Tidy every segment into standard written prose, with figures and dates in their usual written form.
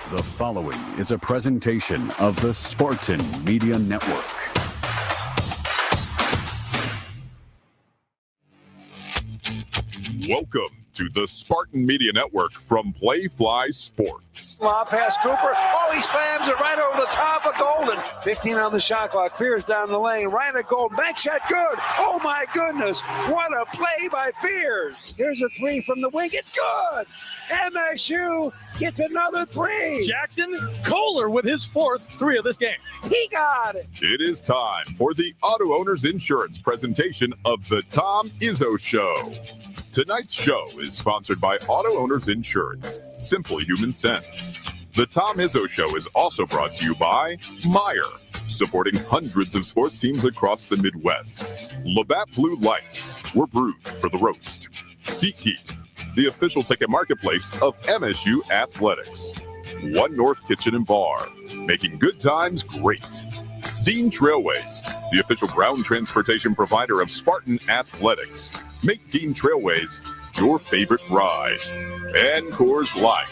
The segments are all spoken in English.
The following is a presentation of the Spartan Media Network. Welcome to the Spartan Media Network from Playfly Sports. Lob past Cooper. Oh, he slams it right over the top of Golden. 15 on the shot clock. Fears down the lane. Right at Golden. Back shot good. Oh, my goodness. What a play by Fears. Here's a three from the wing. It's good. MSU gets another three. Jackson Kohler with his fourth three of this game. He got it. It is time for the Auto Owners Insurance presentation of the Tom Izzo Show. Tonight's show is sponsored by Auto Owners Insurance, Simple Human Sense. The Tom Izzo Show is also brought to you by Meyer, supporting hundreds of sports teams across the Midwest. Labatt Blue Light, we're brewed for the roast. SeatGeek, the official ticket marketplace of MSU Athletics. One North Kitchen and Bar, making good times great. Dean Trailways, the official ground transportation provider of Spartan Athletics. Make Dean Trailways your favorite ride. And Coors Light,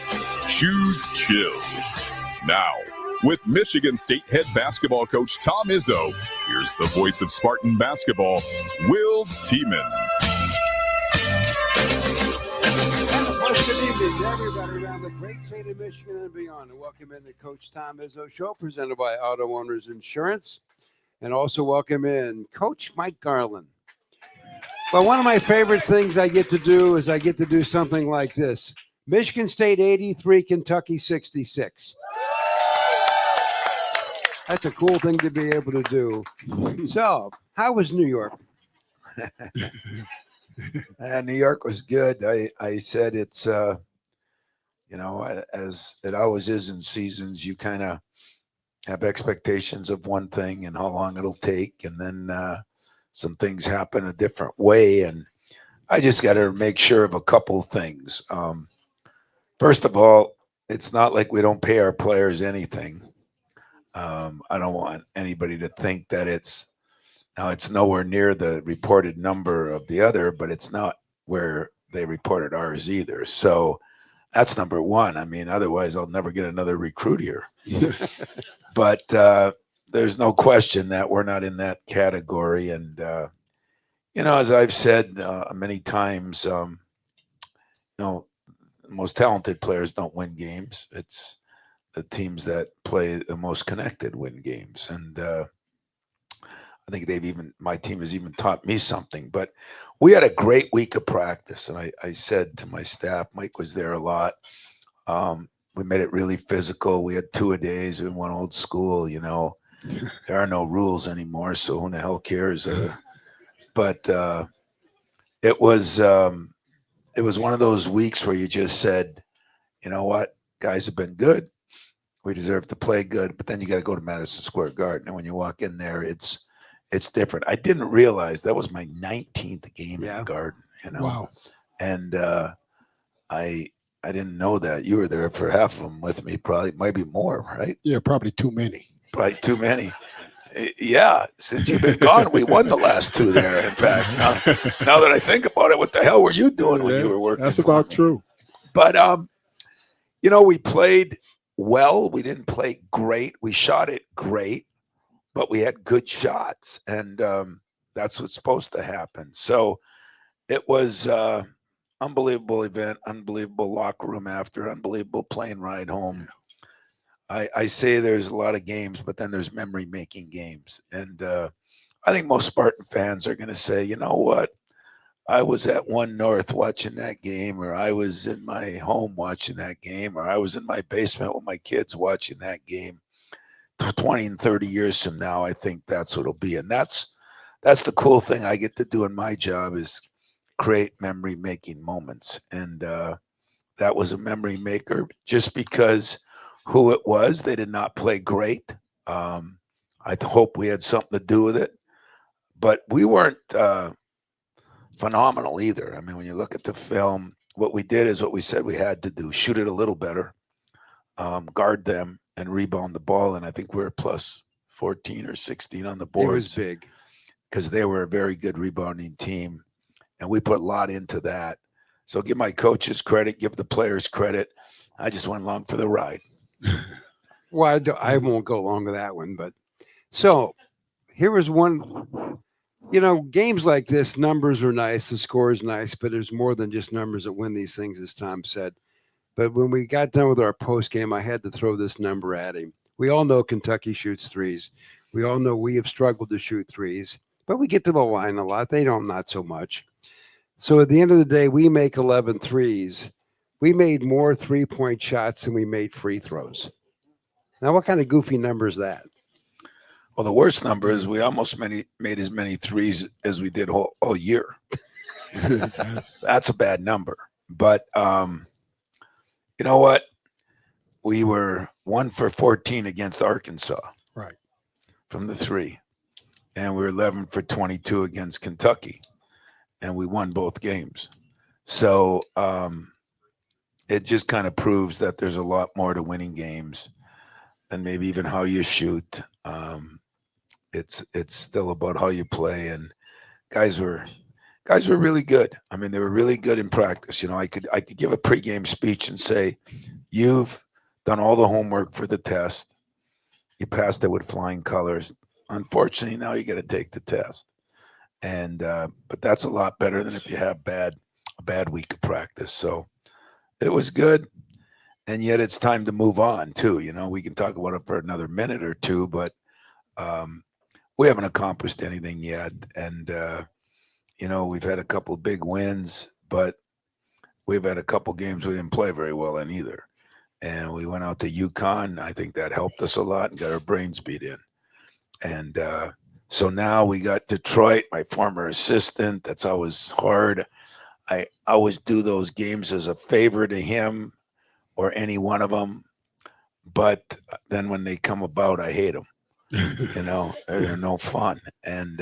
choose chill. Now, with Michigan State head basketball coach Tom Izzo, here's the voice of Spartan basketball, Will Tieman. Good evening to everybody around the great state of Michigan and beyond. And welcome in the Coach Tom Izzo Show, presented by Auto Owners Insurance. And also welcome in Coach Mike Garland. Well, one of my favorite things I get to do is I get to do something like this. Michigan State 83, Kentucky 66. That's a cool thing to be able to do. So, how was New York? New York was good. I said it's, as it always is in seasons, you kind of have expectations of one thing and how long it'll take. And then some things happen a different way. And I just got to make sure of a couple of things. First of all, it's not like we don't pay our players anything. I don't want anybody to think that it's nowhere near the reported number of the other, but it's not where they reported ours either. So that's number one. I mean, otherwise I'll never get another recruit here. But there's no question that we're not in that category. And, as I've said many times, the most talented players don't win games. It's the teams that play the most connected win games. And I think my team has even taught me something. But we had a great week of practice. And I said to my staff, Mike was there a lot. We made it really physical. We had 2-a-days. We went old school, There are no rules anymore, so who the hell cares? But it was one of those weeks where you just said, you know what, guys have been good. We deserve to play good, but then you got to go to Madison Square Garden, and when you walk in there, it's different. I didn't realize that was my 19th game in the Garden. Wow. And I didn't know that. You were there for half of them with me, probably, maybe more, right? Yeah, probably too many. Probably too many. Yeah, since you've been gone, we won the last 2 there. In fact, now that I think about it, what the hell were you doing when you were working? That's about true. But we played well. We didn't play great. We shot it great, but we had good shots, and that's what's supposed to happen. So it was unbelievable event, unbelievable locker room after, unbelievable plane ride home. I say there's a lot of games, but then there's memory-making games. And I think most Spartan fans are going to say, you know what? I was at One North watching that game, or I was in my home watching that game, or I was in my basement with my kids watching that game. 20 and 30 years from now, I think that's what it'll be. And that's the cool thing I get to do in my job is create memory-making moments. And that was a memory maker just because who it was. They did not play great. I hope we had something to do with it, but we weren't phenomenal either. I mean, when you look at the film, what we did is what we said we had to do: shoot it a little better, guard them, and rebound the ball. And I think we were plus 14 or 16 on the boards. It was big because they were a very good rebounding team, and we put a lot into that. So give my coaches credit, give the players credit. I just went along for the ride. Well, I won't go along with that one, but so here was one. Games like this, numbers are nice, the score is nice, but there's more than just numbers that win these things, as Tom said. But when we got done with our post game, I had to throw this number at him. We all know Kentucky shoots threes. We all know we have struggled to shoot threes, but we get to the line a lot. They don't, not so much. So at the end of the day, we make 11 threes. We made more three-point shots than we made free throws. Now, what kind of goofy number is that? Well, the worst number is we almost made as many threes as we did all year. That's a bad number. But you know what? We were 1 for 14 against Arkansas. Right. From the 3. And we were 11 for 22 against Kentucky. And we won both games. So it just kind of proves that there's a lot more to winning games than maybe even how you shoot. It's still about how you play, and guys were really good. I mean, they were really good in practice. I could give a pregame speech and say, "You've done all the homework for the test. You passed it with flying colors. Unfortunately, now you got to take the test." And but that's a lot better than if you have a bad week of practice. So it was good, and yet it's time to move on too. We can talk about it for another minute or two, but we haven't accomplished anything yet. And we've had a couple of big wins, but we've had a couple games we didn't play very well in either. And we went out to UConn. I think that helped us a lot and got our brains beat in. And so now we got Detroit, my former assistant. That's always hard. I always do those games as a favor to him or any one of them. But then when they come about, I hate them. They're no fun. And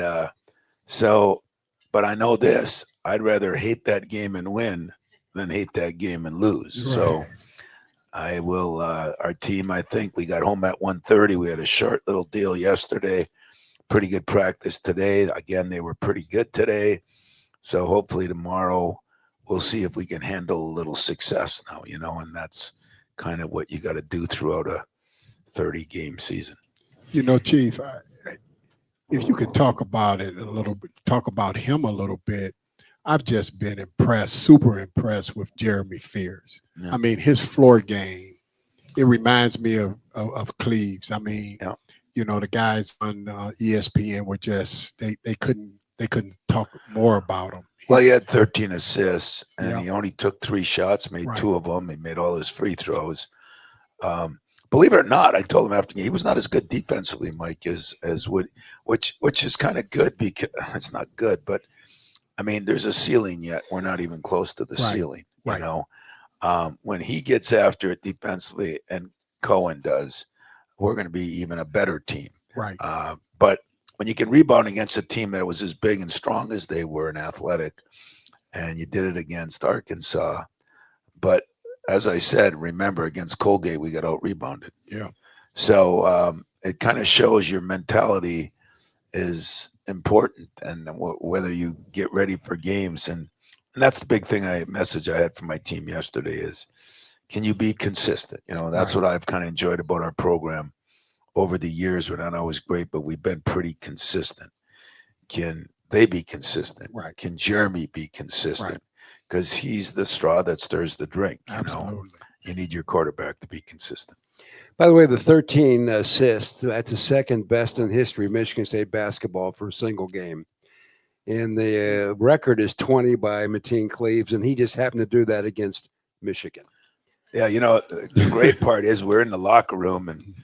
but I know this: I'd rather hate that game and win than hate that game and lose. Right. So I will, our team, I think we got home at 1:30. We had a short little deal yesterday, pretty good practice today. Again, they were pretty good today. So hopefully tomorrow we'll see if we can handle a little success now, and that's kind of what you got to do throughout a 30-game season. Chief, if you could talk about it a little bit, talk about him a little bit. I've just been impressed, super impressed with Jeremy Fears. Yeah. I mean, his floor game, it reminds me of Cleves. I mean, yeah. The guys on ESPN were just, they couldn't talk more about him. Well, he had 13 assists, and he only took 3 shots, made 2 of them. He made all his free throws. Believe it or not, I told him after he was not as good defensively, Mike, as Wood, which is kind of good because it's not good, but I mean, there's a ceiling yet. We're not even close to the ceiling, when he gets after it defensively and Cohen does, we're going to be even a better team. Right. But when you can rebound against a team that was as big and strong as they were and athletic, and you did it against Arkansas, but as I said, remember, against Colgate, we got out-rebounded. Yeah. So it kind of shows your mentality is important, and whether you get ready for games. And that's the big message I had from my team yesterday is, can you be consistent? That's what I've kind of enjoyed about our program over the years. We're not always great, but we've been pretty consistent. Can they be consistent? Right. Can Jeremy be consistent? Because he's the straw that stirs the drink. Absolutely. You need your quarterback to be consistent. By the way, the 13 assists, that's the second best in history of Michigan State basketball for a single game. And the record is 20 by Mateen Cleaves, and he just happened to do that against Michigan. Yeah, the great part is we're in the locker room, and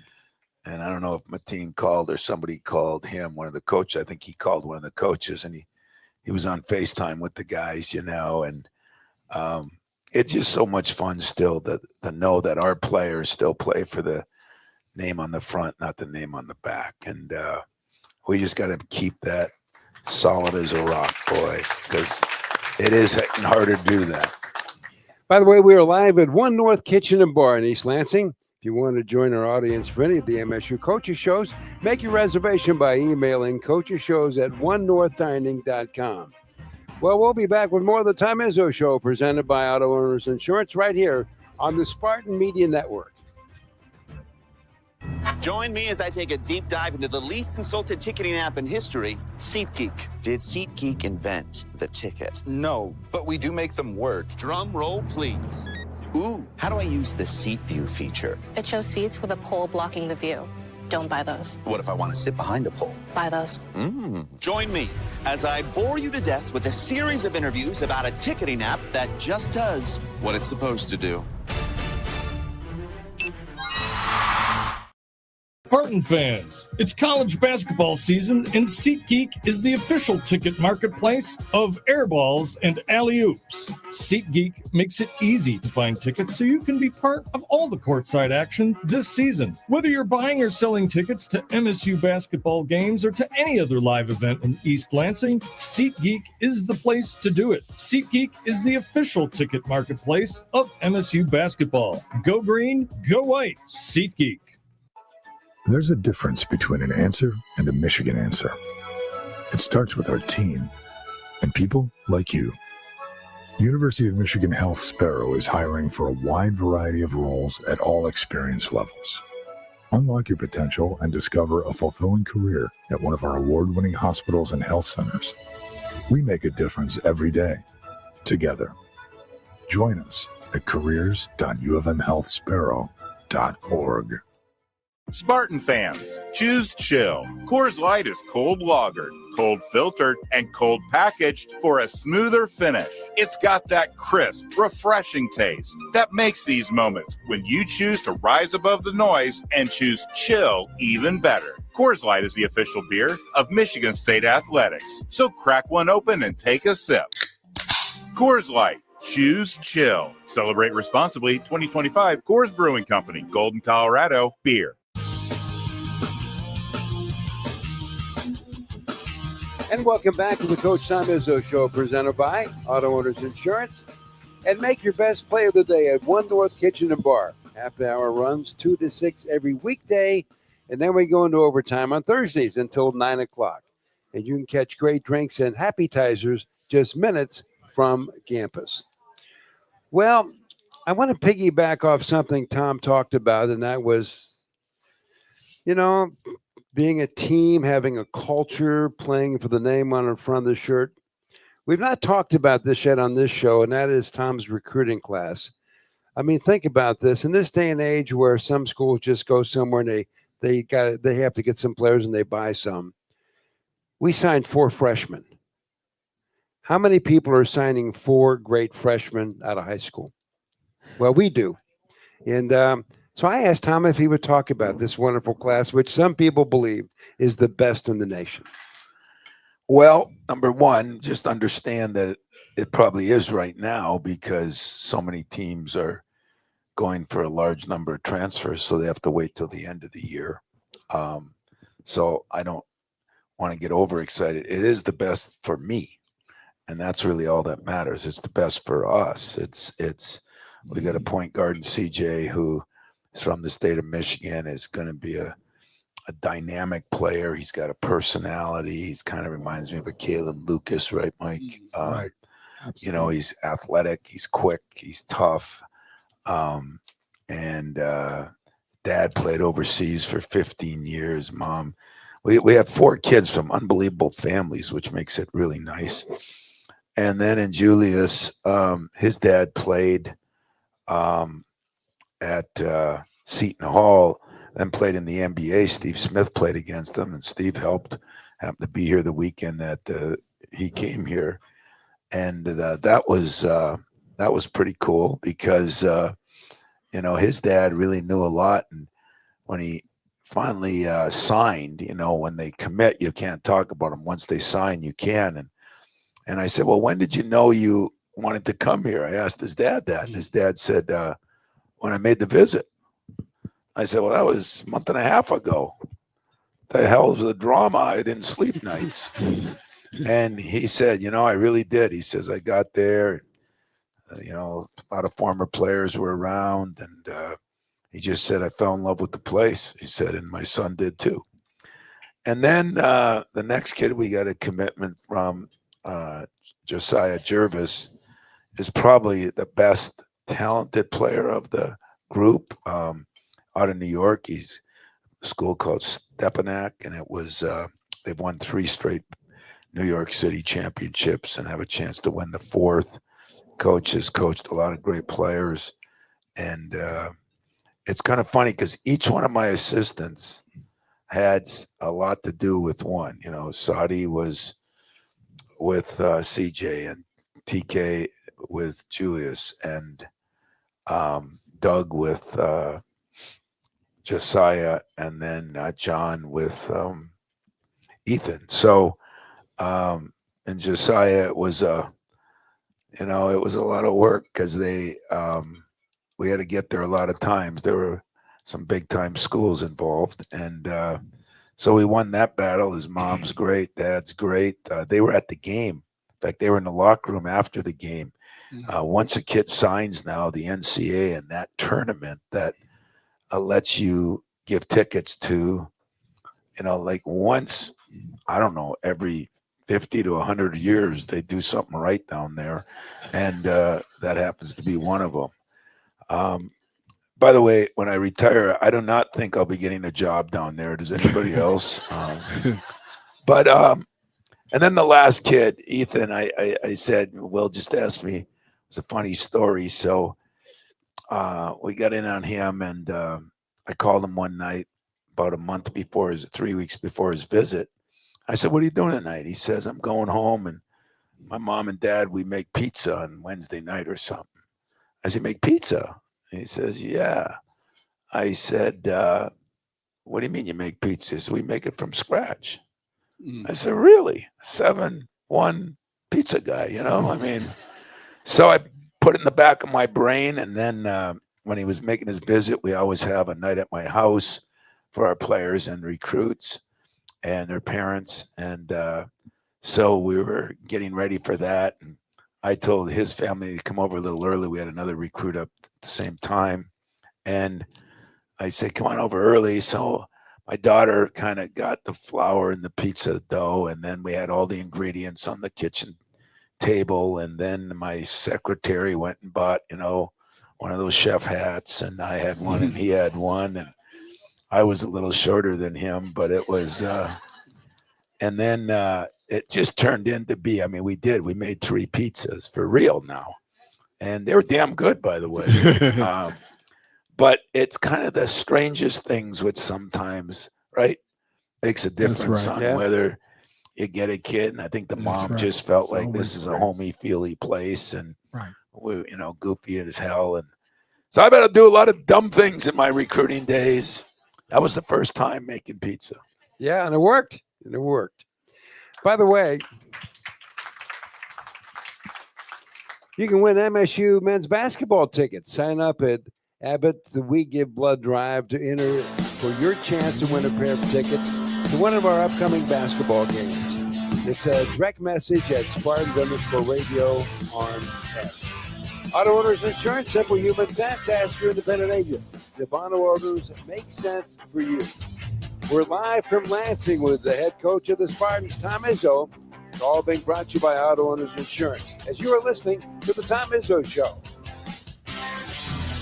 I don't know if Mateen called or somebody called him, one of the coaches. I think he called one of the coaches, and he was on FaceTime with the guys, and it's just so much fun still to know that our players still play for the name on the front, not the name on the back. And we just got to keep that solid as a rock, boy, because it is harder to do that. By the way, we are live at One North Kitchen and Bar in East Lansing. If you want to join our audience for any of the MSU Coaches Shows, make your reservation by emailing coachesshows@onenorthdining.com. Well, we'll be back with more of the Tom Izzo Show presented by Auto Owners Insurance right here on the Spartan Media Network. Join me as I take a deep dive into the least consulted ticketing app in history, SeatGeek. Did SeatGeek invent the ticket? No, but we do make them work. Drum roll, please. Ooh, how do I use the Seat View feature? It shows seats with a pole blocking the view. Don't buy those. What if I want to sit behind a pole? Buy those. Join me as I bore you to death with a series of interviews about a ticketing app that just does what it's supposed to do. Spartan fans, it's college basketball season, and SeatGeek is the official ticket marketplace of airballs and alley-oops. SeatGeek makes it easy to find tickets so you can be part of all the courtside action this season. Whether you're buying or selling tickets to MSU basketball games or to any other live event in East Lansing, SeatGeek is the place to do it. SeatGeek is the official ticket marketplace of MSU basketball. Go green, go white, SeatGeek. There's a difference between an answer and a Michigan answer. It starts with our team and people like you. University of Michigan Health Sparrow is hiring for a wide variety of roles at all experience levels. Unlock your potential and discover a fulfilling career at one of our award-winning hospitals and health centers. We make a difference every day, together. Join us at careers.ufmhealthsparrow.org. Spartan fans, choose chill. Coors Light is cold lagered, cold filtered, and cold packaged for a smoother finish. It's got that crisp, refreshing taste that makes these moments when you choose to rise above the noise and choose chill even better. Coors Light is the official beer of Michigan State Athletics, so crack one open and take a sip. Coors Light. Choose chill. Celebrate responsibly. 2025 Coors Brewing Company, Golden, Colorado. Beer. And welcome back to the Coach Tom Izzo Show presented by Auto Owners Insurance. And make your best play of the day at One North Kitchen and Bar. Happy hour runs 2 to 6 every weekday. And then we go into overtime on Thursdays until 9 o'clock. And you can catch great drinks and appetizers just minutes from campus. Well, I want to piggyback off something Tom talked about, and that was, being a team, having a culture, playing for the name on the front of the shirt. We've not talked about this yet on this show, and that is Tom's recruiting class. I mean, think about this. In this day and age where some schools just go somewhere and they have to get some players and they buy some. We signed 4 freshmen. How many people are signing 4 great freshmen out of high school? Well, we do. And so I asked Tom if he would talk about this wonderful class, which some people believe is the best in the nation. Well, number one, just understand that it probably is right now because so many teams are going for a large number of transfers, so they have to wait till the end of the year. So I don't want to get overexcited. It is the best for me. And that's really all that matters. It's the best for us. We got a point guard in CJ who is from the state of Michigan, is going to be a a dynamic player. He's got a personality. He's kind of reminds me of a Kalen Lucas, right, Mike? Right. You know, he's athletic, he's quick, he's tough. And dad played overseas for 15 years. Mom, we have 4 kids from unbelievable families, which makes it really nice. And then in Julius, his dad played at Seton Hall, then played in the NBA. Steve Smith played against them, and Steve happened to be here the weekend that he came here. And that was pretty cool because you know, his dad really knew a lot. And when he finally signed, you know, when they commit, you can't talk about them. Once they sign, you can. And I said, well, when did you know you wanted to come here? I asked his dad that, and his dad said, when I made the visit. I said, well, that was a month and a half ago. The hell was the drama? I didn't sleep nights. And he said, you know, I really did. He says, I got there, you know, a lot of former players were around, and he just said, I fell in love with the place. He said, and my son did too. And then the next kid we got a commitment from, Josiah Jervis, is probably the best talented player of the group out of New York. He's a school called Stepanak, and it was they've won 3 straight New York City championships and have a chance to win the 4th. Coach has coached a lot of great players, and it's kind of funny because each one of my assistants had a lot to do with one. You know, Saudi was with CJ, and TK with Julius, and Doug with Josiah, and then John with Ethan. So, and Josiah was you know, it was a lot of work because they we had to get there a lot of times. There were some big time schools involved, and so we won that battle. His mom's great, dad's great. They were at the game. In fact, they were in the locker room after the game. Once a kid signs now, the NCAA and that tournament that lets you give tickets to, you know, like once, I don't know, every 50 to 100 years, they do something right down there. And that happens to be one of them. By the way, when I retire, I do not think I'll be getting a job down there. Does anybody else? But and then the last kid, Ethan, I said, Will just asked me. It was a funny story. So we got in on him, and I called him one night about a month before 3 weeks before his visit. I said, what are you doing tonight? He says, I'm going home, and my mom and dad, we make pizza on Wednesday night or something. I said, make pizza? And he says, yeah. I said, what do you mean you make pizza? He said, we make it from scratch. I said, really? 7-1 pizza guy, you know? I mean, so I put it in the back of my brain, and then when he was making his visit, we always have a night at my house for our players and recruits and their parents. And so we were getting ready for that. And I told his family to come over a little early. We had another recruit up at the same time. And I said, come on over early. So my daughter kind of got the flour and the pizza dough. And then we had all the ingredients on the kitchen table. And then my secretary went and bought, you know, one of those chef hats. And I had one and he had one. And I was a little shorter than him, but it was, and then it just turned into be, I mean, we made 3 pizzas for real now. And they were damn good, by the way. But it's kind of the strangest things which sometimes, right, makes a difference on whether you get a kid. And I think the mom just felt like this is a homey, feely place, and we, you know, goofy as hell. And so I better do a lot of dumb things in my recruiting days. That was the first time making pizza. Yeah, and it worked. And it worked. By the way, you can win MSU men's basketball tickets. Sign up at Abbott, the We Give Blood Drive to enter for your chance to win a pair of tickets to one of our upcoming basketball games. It's a direct message at Spartans_radio on X. Auto Owners Insurance, simple human sense. Ask your independent agent. If auto owners make sense for you. We're live from Lansing with the head coach of the Spartans, Tom Izzo. It's all being brought to you by Auto Owners Insurance. As you are listening to the Tom Izzo Show.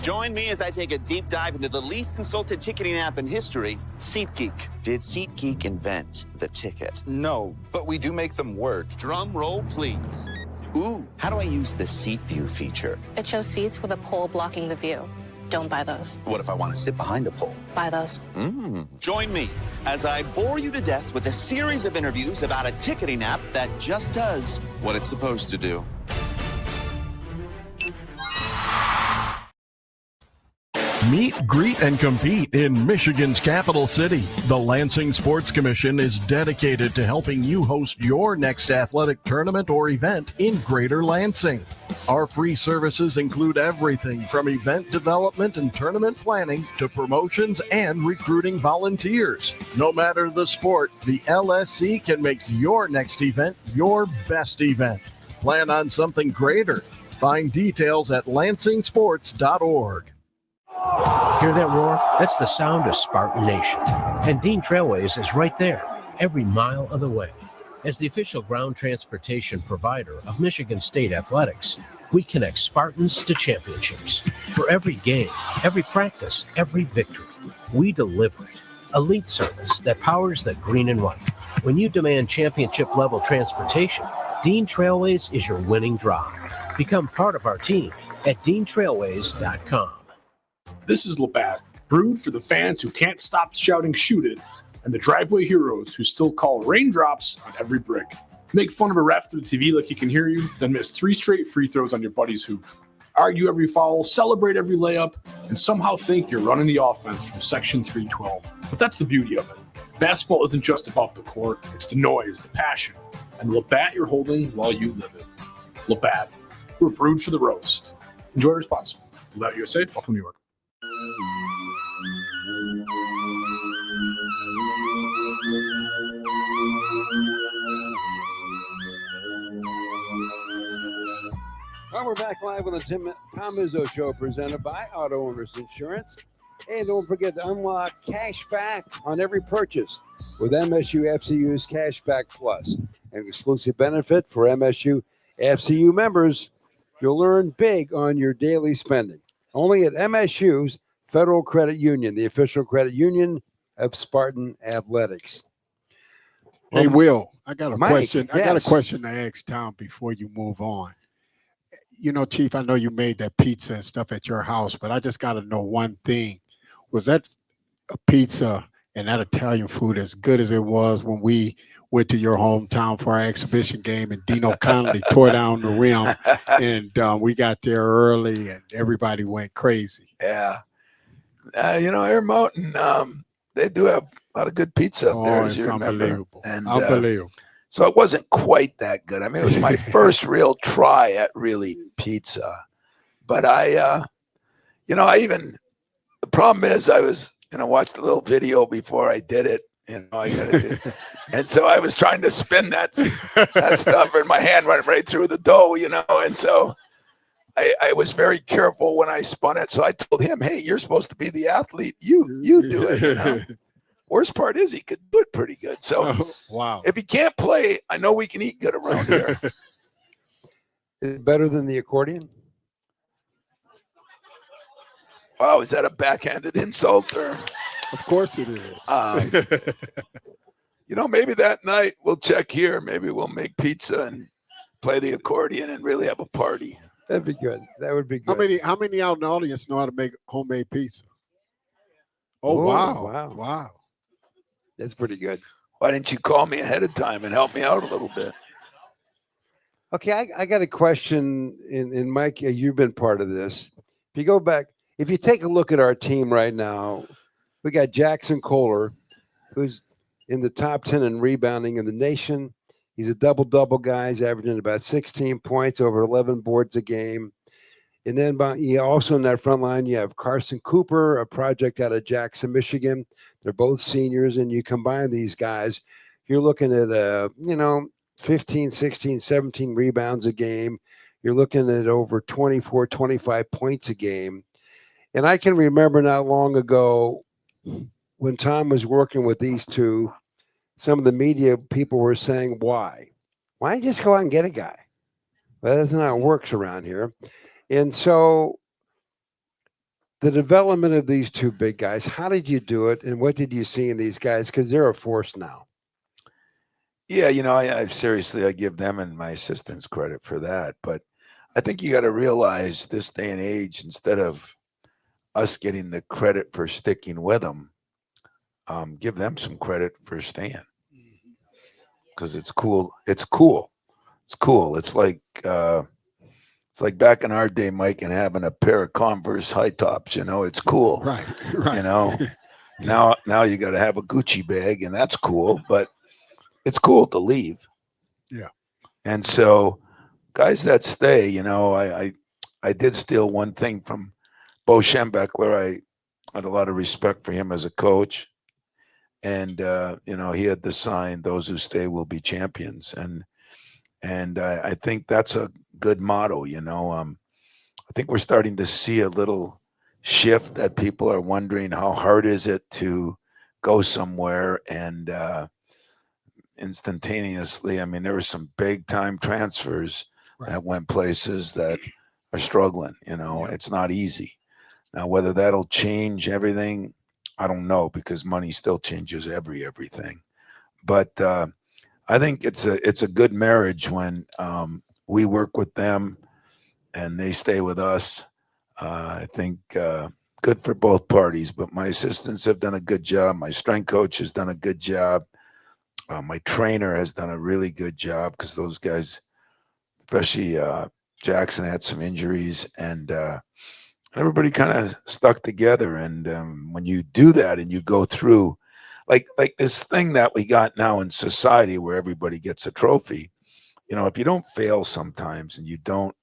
Join me as I take a deep dive into the least insulted ticketing app in history, SeatGeek. Did SeatGeek invent the ticket? No, but we do make them work. Drum roll, please. Ooh, how do I use the seat view feature? It shows seats with a pole blocking the view. Don't buy those. What if I want to sit behind a pole? Buy those. Join me as I bore you to death with a series of interviews about a ticketing app that just does what it's supposed to do. Meet, greet, and compete in Michigan's capital city. The Lansing Sports Commission is dedicated to helping you host your next athletic tournament or event in Greater Lansing. Our free services include everything from event development and tournament planning to promotions and recruiting volunteers. No matter the sport, the LSC can make your next event your best event. Plan on something greater. Find details at lansingsports.org. Hear that roar? That's the sound of Spartan Nation. And Dean Trailways is right there, every mile of the way. As the official ground transportation provider of Michigan State Athletics, we connect Spartans to championships. For every game, every practice, every victory, we deliver it. Elite service that powers the green and white. When you demand championship-level transportation, Dean Trailways is your winning drive. Become part of our team at deantrailways.com. This is Labatt, brewed for the fans who can't stop shouting "shoot it," and the driveway heroes who still call raindrops on every brick. Make fun of a ref through the TV like he can hear you, then miss 3 straight free throws on your buddy's hoop. Argue every foul, celebrate every layup, and somehow think you're running the offense from Section 312. But that's the beauty of it. Basketball isn't just about the court, it's the noise, the passion, and the Labatt you're holding while you live it. Labatt, we're brewed for the roast. Enjoy responsibly. Labatt USA, Buffalo, New York. Well, we're back live on the Tom Izzo Show, presented by Auto Owners Insurance. And don't forget to unlock cash back on every purchase with MSU FCU's Cashback Plus, an exclusive benefit for MSU FCU members. You'll earn big on your daily spending. Only at MSU's Federal Credit Union, the official credit union of Spartan Athletics. Hey, Will, I got a Mike, question. I got a yes. question to ask Tom before you move on. You know, Chief, I know you made that pizza and stuff at your house, but I just got to know one thing. Was that a pizza and that Italian food as good as it was when we went to your hometown for our exhibition game and Dino Connolly tore down the rim and we got there early and everybody went crazy? Yeah. You know, Air Mountain, they do have a lot of good pizza up there. It's unbelievable. And, unbelievable. So it wasn't quite that good. I mean, it was my first real try at really pizza. But the problem is I was, watched a little video before I did it. And so I was trying to spin that stuff and my hand went right through the dough, and so I was very careful when I spun it. So I told him, hey, you're supposed to be the athlete. You do it. Worst part is he could do it pretty good. So wow. If he can't play, I know we can eat good around here. Is it better than the accordion? Wow, is that a backhanded insult? Or Of course it is. Maybe that night we'll check here. Maybe we'll make pizza and play the accordion and really have a party. That'd be good. That would be good. How many out in the audience know how to make homemade pizza? Oh, Ooh, wow. wow. That's pretty good. Why didn't you call me ahead of time and help me out a little bit? Okay, I got a question. In Mike, you've been part of this. If you go back, if you take a look at our team right now, we got Jackson Kohler, who's in the top 10 in rebounding in the nation. He's a double-double guy. He's averaging about 16 points, over 11 boards a game. And then also in that front line, you have Carson Cooper, a project out of Jackson, Michigan. They're both seniors, and you combine these guys, you're looking at, 15, 16, 17 rebounds a game. You're looking at over 24, 25 points a game. And I can remember not long ago, when Tom was working with these two, some of the media people were saying, why? Why don't you just go out and get a guy? Well, that's not how it works around here. And so the development of these two big guys, how did you do it? And what did you see in these guys? Because they're a force now. Yeah, I seriously, I give them and my assistants credit for that. But I think you got to realize this day and age, instead of us getting the credit for sticking with them, give them some credit for staying. Because it's cool. It's cool. It's cool. It's like back in our day, Mike, and having a pair of Converse high tops. It's cool. Right. Now you got to have a Gucci bag, and that's cool. But it's cool to leave. Yeah. And so, guys that stay, I did steal one thing from Bo Schembechler. I had a lot of respect for him as a coach. And, he had the sign, "Those who stay will be champions." And I think that's a good motto, I think we're starting to see a little shift that people are wondering, how hard is it to go somewhere and instantaneously. I mean, there were some big time transfers that went places that are struggling. It's not easy. Now, whether that'll change everything, I don't know, because money still changes everything. But I think it's a good marriage when we work with them and they stay with us. I think good for both parties. But my assistants have done a good job. My strength coach has done a good job. My trainer has done a really good job, because those guys, especially Jackson, had some injuries, and everybody kind of stuck together. And when you do that and you go through, like this thing that we got now in society where everybody gets a trophy, if you don't fail sometimes and you don't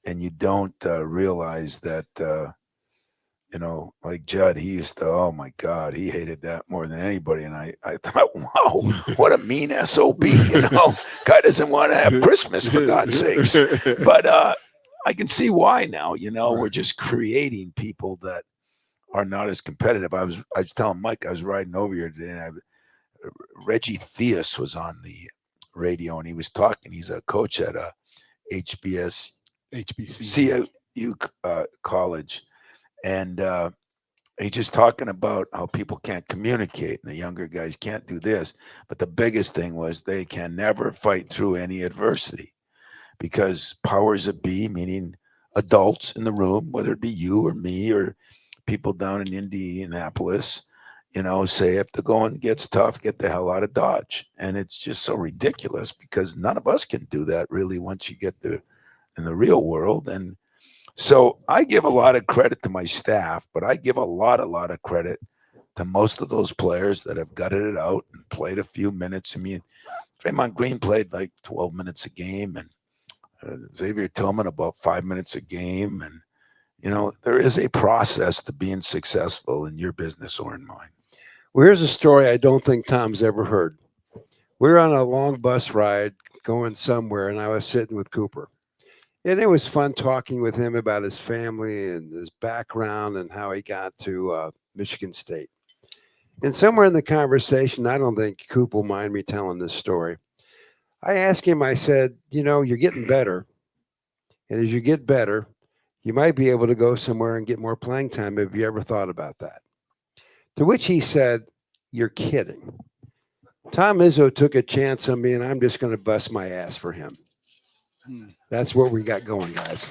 realize that, like Judd, he used to, oh my God, he hated that more than anybody. And I thought, wow, what a mean SOB, guy doesn't want to have Christmas, for God's sakes. But I can see why now, we're just creating people that are not as competitive. I was telling Mike, I was riding over here today, and Reggie Theus was on the radio, and he was talking. He's a coach at a HBCU college. And he's just talking about how people can't communicate and the younger guys can't do this. But the biggest thing was they can never fight through any adversity, because powers that be, meaning adults in the room, whether it be you or me or people down in Indianapolis, say if the going gets tough, get the hell out of Dodge. And it's just so ridiculous, because none of us can do that really once you get in the real world. And so I give a lot of credit to my staff, but I give a lot of credit to most of those players that have gutted it out and played a few minutes. I mean, Draymond Green played like 12 minutes a game, and Xavier Tillman about 5 minutes a game. And, there is a process to being successful in your business or in mine. Well, here's a story I don't think Tom's ever heard. We were on a long bus ride going somewhere, and I was sitting with Cooper. And it was fun talking with him about his family and his background and how he got to Michigan State. And somewhere in the conversation, I don't think Coop will mind me telling this story, I asked him, I said, you're getting better. And as you get better, you might be able to go somewhere and get more playing time. Have you ever thought about that? To which he said, you're kidding. Tom Izzo took a chance on me, and I'm just going to bust my ass for him. That's what we got going, guys.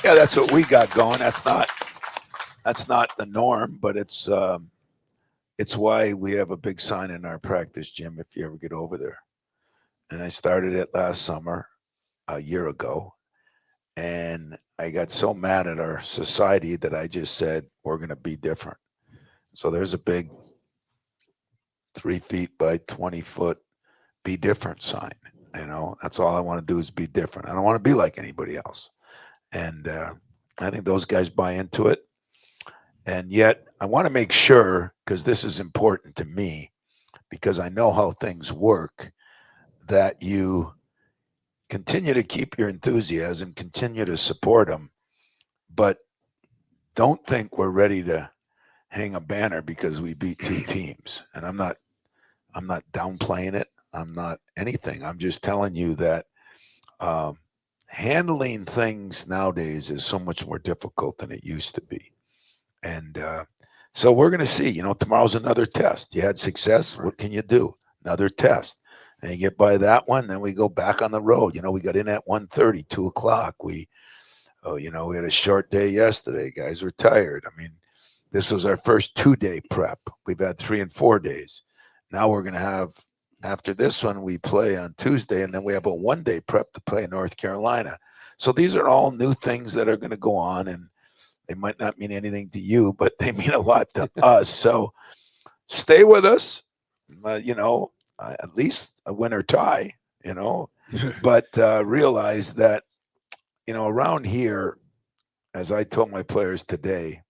Yeah, that's what we got going. That's not the norm, but it's why we have a big sign in our practice gym if you ever get over there. And I started it last summer, a year ago, and I got so mad at our society that I just said, we're going to be different. So there's a big 3 feet by 20 foot be different sign. That's all I want to do is be different. I don't want to be like anybody else. And I think those guys buy into it. And yet I want to make sure, because this is important to me, because I know how things work, that you continue to keep your enthusiasm, continue to support them, but don't think we're ready to hang a banner because we beat two teams. And I'm not downplaying it. I'm not anything. I'm just telling you that handling things nowadays is so much more difficult than it used to be. And so we're going to see, tomorrow's another test. You had success. What can you do? Another test. And you get by that one, then we go back on the road. We got in at 1:30, 2 o'clock. We had a short day yesterday. Guys were tired. I mean, this was our first 2-day prep. We've had 3 and 4 days. Now we're going to have, after this one, we play on Tuesday, and then we have a 1-day prep to play in North Carolina. So these are all new things that are going to go on, and they might not mean anything to you, but they mean a lot to us. So stay with us. At least a win or tie, but realize that, around here, as I told my players today,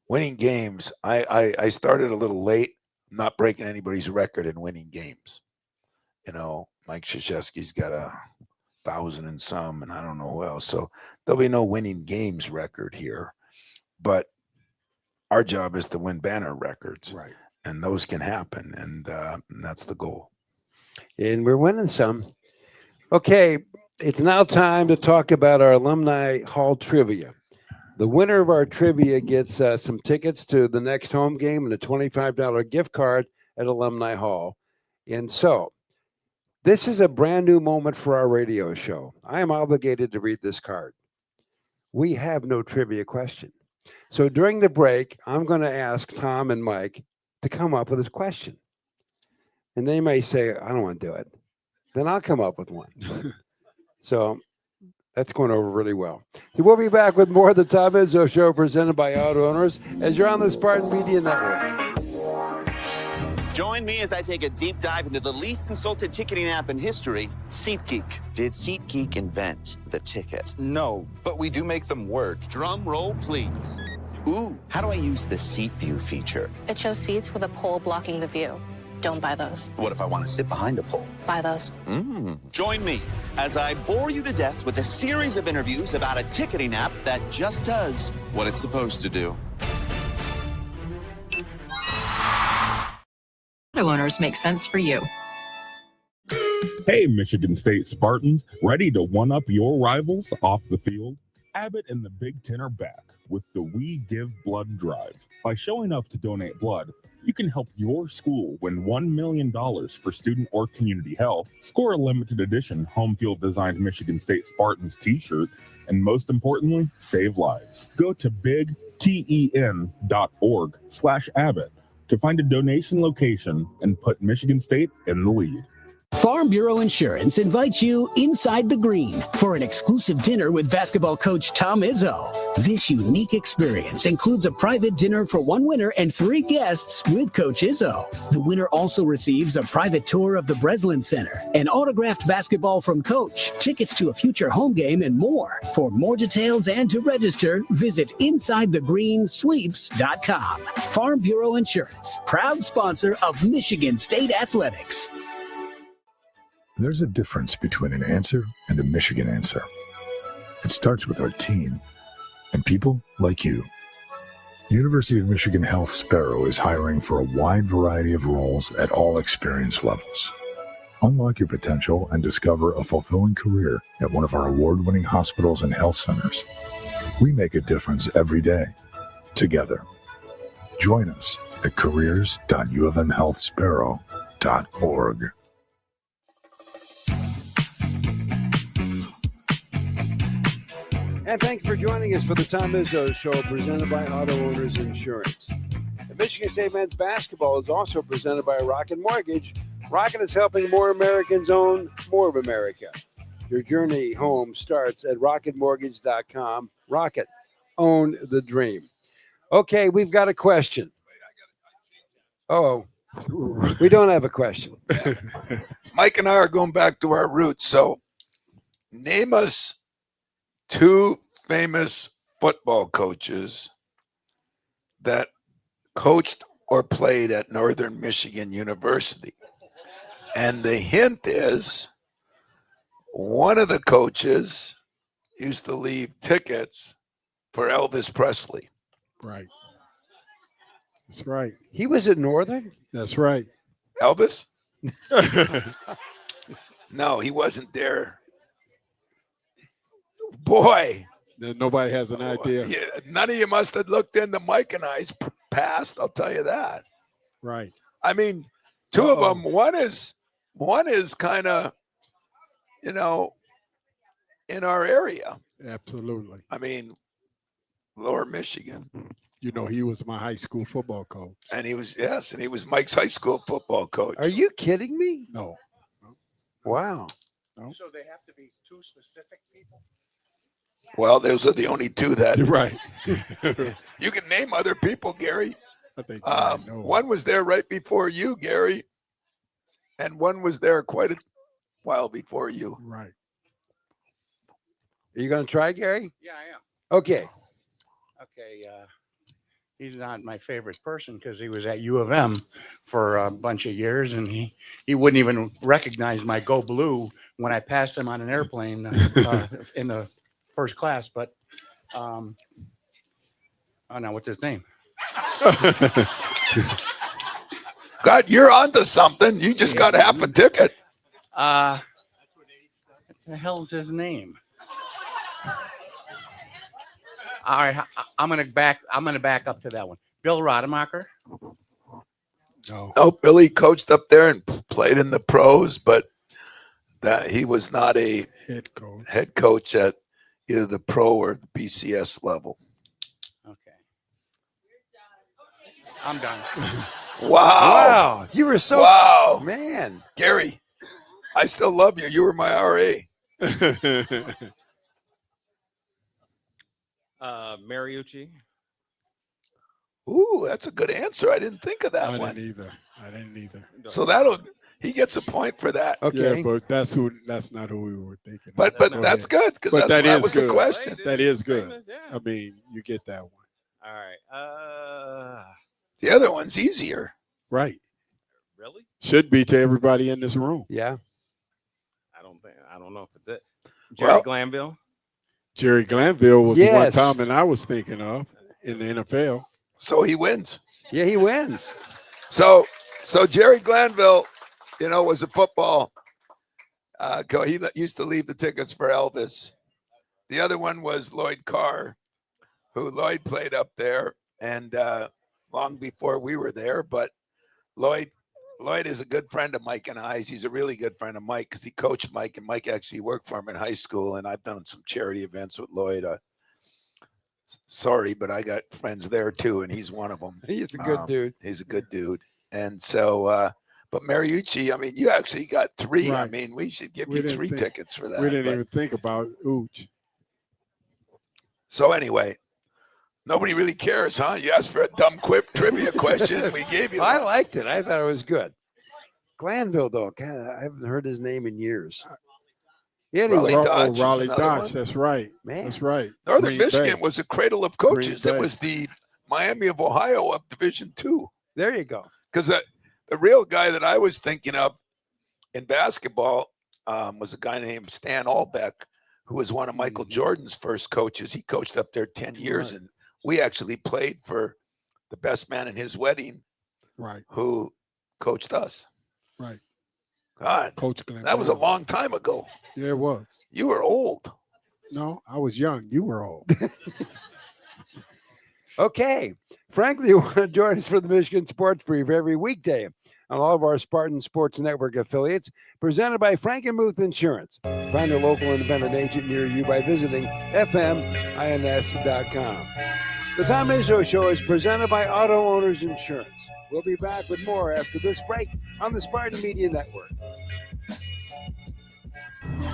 winning games, I started a little late. I'm not breaking anybody's record in winning games. Mike Krzyzewski's got 1,000 and some, and I don't know who else. So there'll be no winning games record here. But our job is to win banner records. Right. And those can happen, and that's the goal. And we're winning some. Okay, it's now time to talk about our Alumni Hall trivia. The winner of our trivia gets some tickets to the next home game and a $25 gift card at Alumni Hall. And so, this is a brand new moment for our radio show. I am obligated to read this card. We have no trivia question. So during the break, I'm going to ask Tom and Mike to come up with a question. And they may say, I don't want to do it. Then I'll come up with one. So that's going over really well. So we'll be back with more of the Tom Izzo Show presented by Auto Owners as you're on the Spartan Media Network. Join me as I take a deep dive into the least insulted ticketing app in history, SeatGeek. Did SeatGeek invent the ticket? No, but we do make them work. Drum roll, please. Ooh, how do I use the seat view feature? It shows seats with a pole blocking the view. Don't buy those. What if I want to sit behind a pole? Buy those. Join me as I bore you to death with a series of interviews about a ticketing app that just does what it's supposed to do. Auto owners make sense for you. Hey, Michigan State Spartans, ready to one-up your rivals off the field? Abbott and the Big Ten are back with the We Give Blood Drive. By showing up to donate blood, you can help your school win $1 million for student or community health, score a limited edition home field designed Michigan State Spartans t-shirt, and most importantly, save lives. Go to bigten.org/Abbott to find a donation location and put Michigan State in the lead. Farm Bureau Insurance invites you inside the green for an exclusive dinner with basketball coach Tom Izzo. This unique experience includes a private dinner for one winner and 3 guests with Coach Izzo. The winner also receives a private tour of the Breslin Center, an autographed basketball from Coach, tickets to a future home game, and more. For more details and to register, visit InsideTheGreenSweeps.com. Farm Bureau Insurance, proud sponsor of Michigan State Athletics. There's a difference between an answer and a Michigan answer. It starts with our team and people like you. University of Michigan Health Sparrow is hiring for a wide variety of roles at all experience levels. Unlock your potential and discover a fulfilling career at one of our award-winning hospitals and health centers. We make a difference every day, together. Join us at careers.ufmhealthsparrow.org. And thank you for joining us for the Tom Izzo Show presented by Auto Owners Insurance. The Michigan State men's basketball is also presented by Rocket Mortgage. Rocket is helping more Americans own more of America. Your journey home starts at rocketmortgage.com. Rocket, own the dream. Okay, we've got a question. Oh, we don't have a question. Mike and I are going back to our roots. So name us 2 famous football coaches that coached or played at Northern Michigan University. And the hint is one of the coaches used to leave tickets for Elvis Presley. Right. That's right. He was at Northern? That's right. Elvis? No, he wasn't there. Boy. Nobody has an idea. Yeah, none of you must have looked into Mike and I's past, I'll tell you that. Right. I mean, two of them, one is kind of, in our area. Absolutely. I mean, Lower Michigan. He was my high school football coach. And he was Mike's high school football coach. Are you kidding me? No. Wow. No. So they have to be two specific people? Well, those are the only two that. Right. You can name other people, Gary. I think one was there right before you, Gary, and one was there quite a while before you. Right. Are you going to try, Gary? Yeah, I am. Okay. Okay. He's not my favorite person because he was at U of M for a bunch of years, and he wouldn't even recognize my Go Blue when I passed him on an airplane in the first class. But oh no, what's his name? God, you're onto something. You just got half a ticket. What the hell's his name? All right, I'm gonna back up to that one. Bill Rademacher. No, Billy coached up there and played in the pros, but that he was not a head coach at either the pro or the BCS level. Okay, I'm done. Wow, you were so man, Gary. I still love you. You were my RA. Mariucci. Ooh, that's a good answer. I didn't think of that one. I didn't either. So he gets a point for that. Okay. Yeah, but that's not who we were thinking. But that's good because that was good. the question. That is good. I mean, you get that one. All right. The other one's easier. Right. Really? Should be to everybody in this room. Yeah. I don't know if it's it. Jerry Glanville. Jerry Glanville was the one Tom and I was thinking of in the NFL. So he wins. Yeah, he wins. So Jerry Glanville, was a football. He used to leave the tickets for Elvis. The other one was Lloyd Carr, who Lloyd played up there, and long before we were there. But Lloyd is a good friend of Mike and I's. He's a really good friend of Mike because he coached Mike, and Mike actually worked for him in high school. And I've done some charity events with Lloyd. Sorry, but I got friends there too, and he's one of them. He's a good dude. He's a good dude. And so, but Mariucci, I mean, you actually got three. Right. I mean, we should give you three tickets for that. We didn't even think about Ooch. So anyway, nobody really cares, huh? You asked for a dumb trivia question. We gave you I one. liked it. I thought it was good. Glanville, though, I haven't heard his name in years. Anyway, Raleigh Dodge. That's right. Man. That's right. Northern Green Michigan Bay. was a cradle of coaches. Green It Bay. was the Miami of Ohio of Division II. There you go. Because the real guy that I was thinking of in basketball was a guy named Stan Albeck, who was one of Michael Jordan's first coaches. He coached up there 10 years, and we actually played for the best man in his wedding, Right. who coached us. Right. God, Coach Glenn. that was a long time ago. Yeah, it was. You were old. No, I was young. You were old. Okay. Frankly, you want to join us for the Michigan Sports Brief every weekday on all of our Spartan Sports Network affiliates, presented by Frankenmuth Insurance. Find a local independent agent near you by visiting fmins.com. The Tom Izzo Show is presented by Auto Owners Insurance. We'll be back with more after this break on the Spartan Media Network.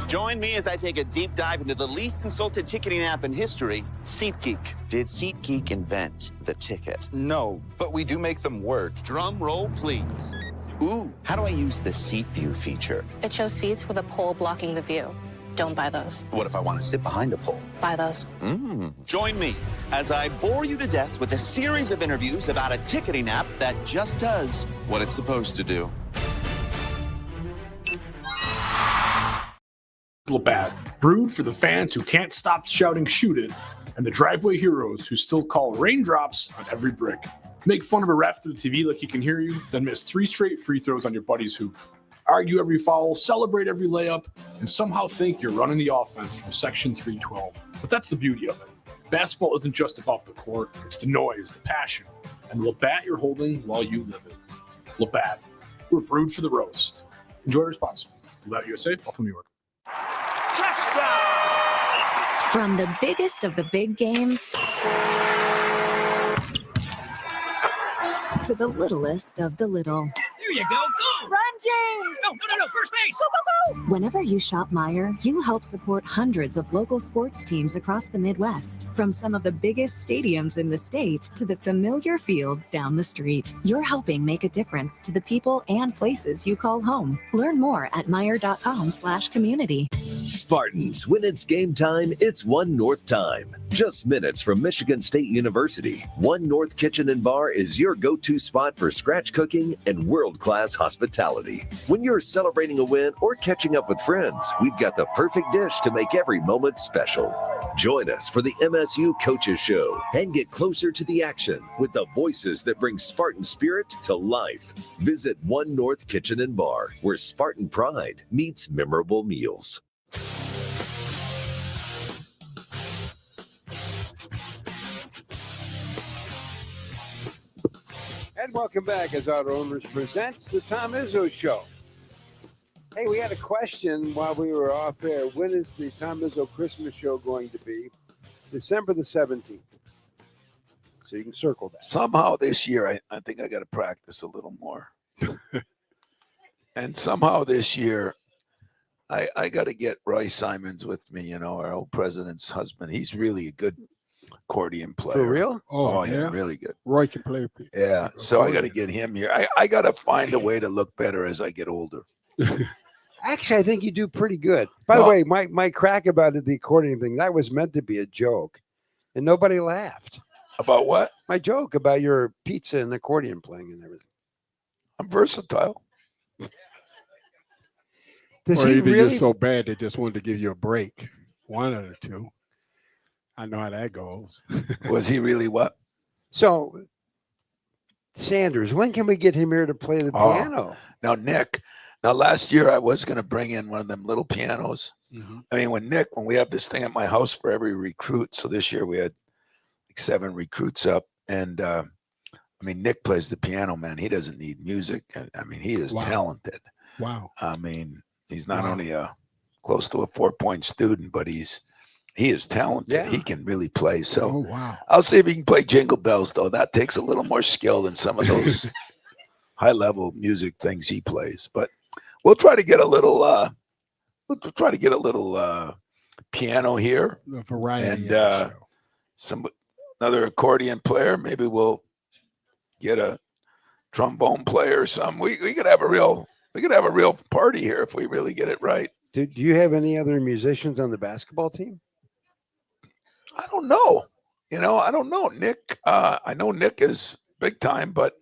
Join me as I take a deep dive into the least insulted ticketing app in history, SeatGeek. Did SeatGeek invent the ticket? No, but we do make them work. Drum roll, please. Ooh, how do I use the seat view feature? It shows seats with a pole blocking the view. Don't buy those. What if I want to sit behind a pole? Buy those. Join me as I bore you to death with a series of interviews about a ticketing app that just does what it's supposed to do. Labatt, brewed for the fans who can't stop shouting shoot it, and the driveway heroes who still call raindrops on every brick. Make fun of a ref through the TV like he can hear you, then miss 3 straight free throws on your buddy's hoop. Argue every foul, celebrate every layup, and somehow think you're running the offense from Section 312. But that's the beauty of it. Basketball isn't just about the court, it's the noise, the passion, and the Labatt you're holding while you live it. Labatt, we're brewed for the roast. Enjoy responsibly. Labatt USA, Buffalo, New York. From the biggest of the big games to the littlest of the little. There you go. Go! Run, James! No. First base! Go, go, go! Whenever you shop Meijer, you help support hundreds of local sports teams across the Midwest. From some of the biggest stadiums in the state to the familiar fields down the street. You're helping make a difference to the people and places you call home. Learn more at Meijer.com/community. Spartans, when it's game time, it's One North time. Just minutes from Michigan State University, One North Kitchen and Bar is your go-to spot for scratch cooking and world-class hospitality. When you're celebrating a win or catching up with friends, we've got the perfect dish to make every moment special. Join us for the MSU Coaches Show and get closer to the action with the voices that bring Spartan spirit to life. Visit One North Kitchen and Bar, where Spartan pride meets memorable meals. And welcome back as Auto Owners presents the Tom Izzo Show. Hey, we had a question while we were off air. When is the Tom Izzo Christmas show going to be? December the 17th. So you can circle that. Somehow this year, I think I got to practice a little more. And somehow this year, I got to get Roy Simons with me, our old president's husband. He's really a good accordion player. For real? Oh yeah, really good. Roy can play. Yeah, so I got to get him here. I got to find a way to look better as I get older. Actually, I think you do pretty good. By the way, my crack about the accordion thing, that was meant to be a joke, and nobody laughed. About what? My joke about your pizza and accordion playing and everything. I'm versatile. Or either you're so bad they just wanted to give you a break. One of the two. I know how that goes. Was he really what? So, Sanders, when can we get him here to play the piano? Now, Nick, last year I was going to bring in one of them little pianos. Mm-hmm. I mean, when we have this thing at my house for every recruit. So this year we had like 7 recruits up. And, Nick plays the piano, man. He doesn't need music. He is talented. Wow. He's not only close to a 4-point student, but he is talented. Yeah. He can really play. So I'll see if he can play Jingle Bells, though. That takes a little more skill than some of those high-level music things he plays. But we'll try to get a little piano here. A variety. And another accordion player. Maybe we'll get a trombone player or something. We could have a real party here if we really get it right. Do you have any other musicians on the basketball team? I don't know. I don't know. Nick, I know Nick is big time, but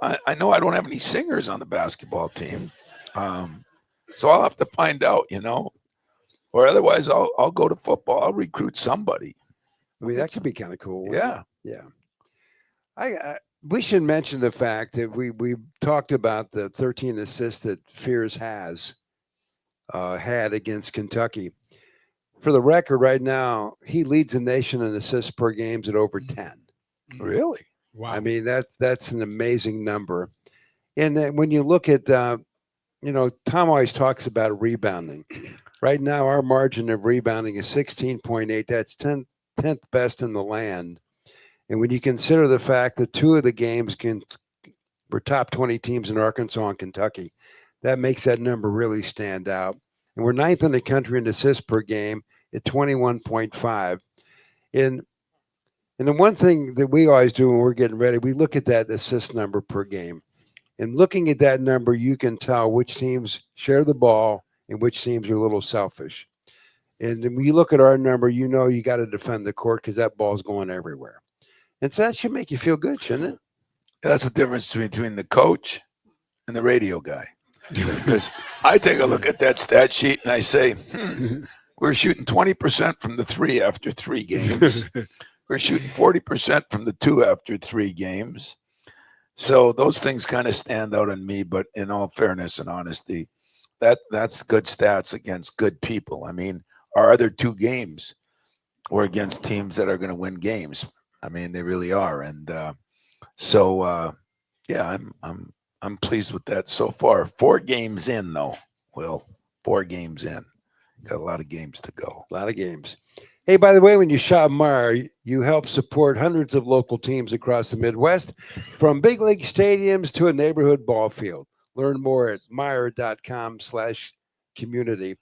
I know I don't have any singers on the basketball team. So I'll have to find out, or otherwise I'll go to football. I'll recruit somebody. That could be kind of cool. Yeah. Yeah. We should mention the fact that we talked about the 13 assists that Fears has had against Kentucky. For the record, right now, he leads the nation in assists per games at over 10. Really? Wow. That's an amazing number. And then when you look at, Tom always talks about rebounding. Right now, our margin of rebounding is 16.8. That's 10th best in the land. And when you consider the fact that 2 of the games were top 20 teams in Arkansas and Kentucky, that makes that number really stand out. And we're 9th in the country in assists per game at 21.5. And the one thing that we always do when we're getting ready, we look at that assist number per game. And looking at that number, you can tell which teams share the ball and which teams are a little selfish. And when you look at our number, you got to defend the court because that ball's going everywhere. And so that should make you feel good, shouldn't it? That's the difference between the coach and the radio guy. Because I take a look at that stat sheet and I say, we're shooting 20% from the 3 after 3 games, we're shooting 40% from the 2 after 3 games. So those things kind of stand out on me. But in all fairness and honesty, that's good stats against good people. I mean, our other 2 games were against teams that are going to win games. I mean, they really are. And yeah, I'm pleased with that so far. 4 games in, though. Well, 4 games in. Got a lot of games to go. A lot of games. Hey, by the way, when you shop Meijer, you help support hundreds of local teams across the Midwest, from big league stadiums to a neighborhood ball field. Learn more at Meijer.com/community.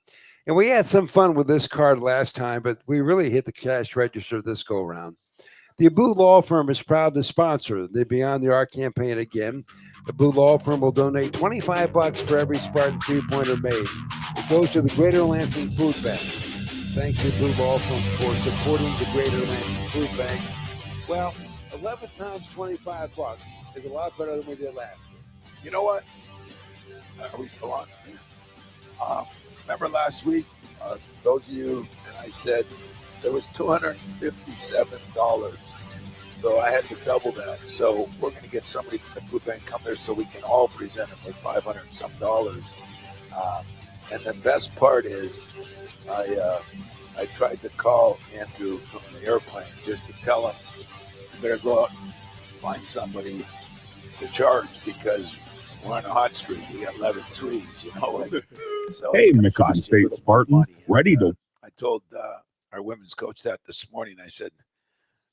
And we had some fun with this card last time, but we really hit the cash register this go round. The Abu Law Firm is proud to sponsor the Beyond the Arc campaign again. The Abu Law Firm will donate $25 for every Spartan 3-pointer made. It goes to the Greater Lansing Food Bank. Thanks to Blue Law Firm for supporting the Greater Lansing Food Bank. Well, 11 times $25 is a lot better than we did last year. You know what? Are we still on? Remember last week, those of you, and I said there was $257. So I had to double that. So we're going to get somebody from the food bank come there so we can all present them with $500 and some dollars. And the best part is, I tried to call Andrew from the airplane just to tell him, you better go out and find somebody to charge because we're on a hot streak. We got 11 threes, you know. So hey, Michigan State Spartans, ready to. I told our women's coach that this morning. I said,